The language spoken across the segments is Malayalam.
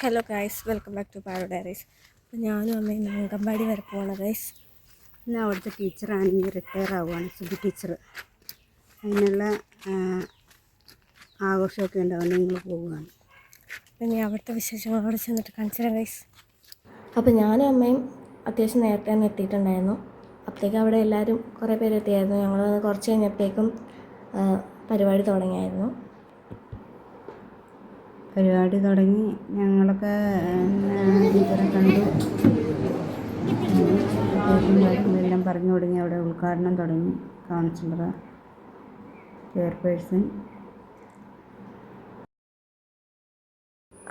Hello guys, welcome back to Paro diaries. അപ്പോൾ ഞാനും അമ്മയും അങ്കൻവാടി വരെ പോവാണ് ഗൈസ്. ഇന്ന് അവിടുത്തെ ടീച്ചറാണെങ്കിൽ റിട്ടയർ ആവുകയാണ്, സുബി ടീച്ചർ. അതിനുള്ള ആഘോഷമൊക്കെ ഉണ്ടാവും, നിങ്ങൾ പോവുകയാണ്. പിന്നെ അവിടുത്തെ വിശേഷങ്ങൾ അവിടെ ചെന്നിട്ട് കാണിച്ചു ഗൈസ്. അപ്പോൾ ഞാനും അമ്മയും അത്യാവശ്യം നേരത്തെ തന്നെ എത്തിയിട്ടുണ്ടായിരുന്നു. അപ്പോഴത്തേക്കും അവിടെ എല്ലാവരും കുറേ പേര് എത്തിയായിരുന്നു. ഞങ്ങൾ കുറച്ച് കഴിഞ്ഞപ്പോഴേക്കും പരിപാടി തുടങ്ങിയായിരുന്നു. പരിപാടി തുടങ്ങി, ഞങ്ങളൊക്കെ ടീച്ചറെ കണ്ടു, കാര്യങ്ങളെല്ലാം പറഞ്ഞു തുടങ്ങി. അവിടെ ഉദ്ഘാടനം തുടങ്ങി. Councillor, chairperson.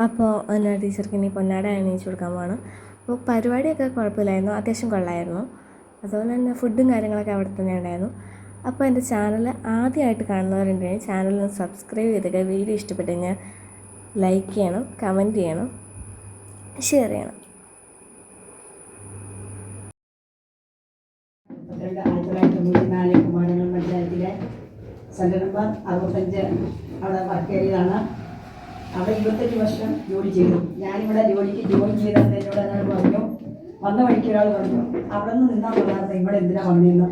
അപ്പോൾ എന്നാ ടീച്ചർക്ക് ഇനി പൊന്നാട അണിയിച്ച് കൊടുക്കാൻ പോവാണ്. അപ്പോൾ പരിപാടിയൊക്കെ കുഴപ്പമില്ലായിരുന്നു, അത്യാവശ്യം കൊള്ളായിരുന്നു. അതുപോലെ തന്നെ ഫുഡും കാര്യങ്ങളൊക്കെ അവിടെ തന്നെ ഉണ്ടായിരുന്നു. അപ്പോൾ എൻ്റെ ചാനൽ ആദ്യമായിട്ട് കാണുന്നവരുണ്ടെങ്കിൽ ചാനൽ സബ്സ്ക്രൈബ് ചെയ്തൊക്കെ വീഡിയോ ഇഷ്ടപ്പെട്ട് കഴിഞ്ഞാൽ ലൈക്ക് ചെയ്യണം, കമൻറ്റ് ചെയ്യണം, ഷെയർ ചെയ്യണം. 1994 കുമാരങ്ങൾ പഞ്ചായത്തിലെ സെൻറ്റർ നമ്പർ 65 അവിടെ വർക്ക് ചെയ്തതാണ്. അവിടെ 25 വർഷം ജോലി ചെയ്തു. ഞാനിവിടെ ജോലിക്ക് ജോയിൻ ചെയ്തത് എന്നോട് ഒരാൾ പറഞ്ഞു, വന്ന വഴിക്ക് ഒരാൾ പറഞ്ഞു, അവിടെ നിന്ന് നിന്നാൽ പറയാത്ത ഇവിടെ എന്തിനാ വന്നതെന്ന്.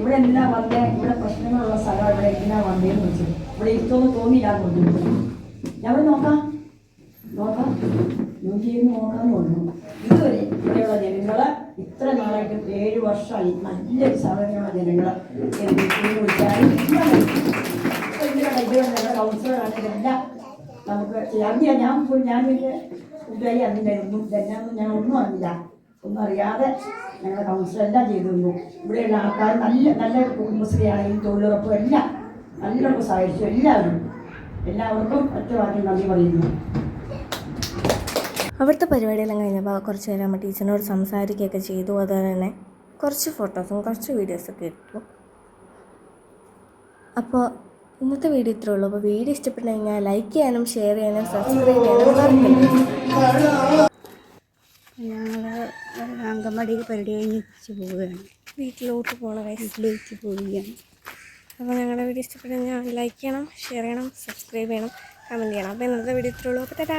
ഇവിടെ എന്തിനാ വന്നേ, ഇവിടെ പ്രശ്നങ്ങളുള്ള സ്ഥലം, ഇവിടെ എന്തിനാ വന്നതെന്ന് വെച്ചു. ഇവിടെ ഇഷ്ടമൊന്നും തോന്നിയില്ലാന്ന് പറഞ്ഞു. ഞങ്ങൾ നോക്കാം നോക്കാമെന്ന് പറഞ്ഞു. ഇതുവരെ ഇവിടെയുള്ള ജനങ്ങൾ ഇത്ര നാളായിട്ടും 7 വർഷമായി നല്ലൊരു സാധനമുള്ള ജനങ്ങൾ വിളിച്ചാലും ഞങ്ങളുടെ കൗൺസിലറാണ്. ഇതെല്ലാം നമുക്ക് അറിയാം. ഞാൻ വലിയ കൂട്ടുകാരി അറിഞ്ഞില്ലായിരുന്നു. ഇതെല്ലാം ഞാൻ ഒന്നും അറിഞ്ഞില്ല. ഒന്നും അറിയാതെ ഞങ്ങളുടെ കൗൺസിലെല്ലാം ചെയ്തു തന്നു. ഇവിടെയുള്ള ആൾക്കാർ നല്ല കുടുംബശ്രീയാണെങ്കിലും തൊഴിലുറപ്പും എല്ലാം നല്ലോണം സഹായിച്ചു. എല്ലാവർക്കും ഒറ്റ വാക്കിൽ നന്ദി പറയുന്നു. അവിടുത്തെ പരിപാടിയെല്ലാം കഴിഞ്ഞപ്പോൾ കുറച്ച് നേരം നമ്മൾ ടീച്ചറിനോട് സംസാരിക്കുകയൊക്കെ ചെയ്തു. അതുപോലെ തന്നെ കുറച്ച് ഫോട്ടോസും കുറച്ച് വീഡിയോസൊക്കെ എടുത്തു. അപ്പോൾ ഇന്നത്തെ വീഡിയോ ഇത്രേ ഉള്ളൂ. അപ്പോൾ വീഡിയോ ഇഷ്ടപ്പെട്ടു കഴിഞ്ഞാൽ ലൈക്ക് ചെയ്യാനും ഷെയർ ചെയ്യാനും സബ്സ്ക്രൈബ് ചെയ്യാനും. ഞങ്ങൾ അങ്കൻവാടിയിൽ പരിപാടി കഴിഞ്ഞ് പോവുകയാണ്, വീട്ടിലേക്ക് പോവുകയാണ്. അപ്പോൾ ഞങ്ങളുടെ വീഡിയോ ഇഷ്ടപ്പെട്ടു കഴിഞ്ഞാൽ ലൈക്ക് ചെയ്യണം, ഷെയർ ചെയ്യണം, സബ്സ്ക്രൈബ് ചെയ്യണം, കമൻറ്റ് ചെയ്യണം. അപ്പോൾ ഇന്നത്തെ വീഡിയോ ഇത്രേ ഉള്ളൂ. അപ്പോൾ ടാറ്റാ.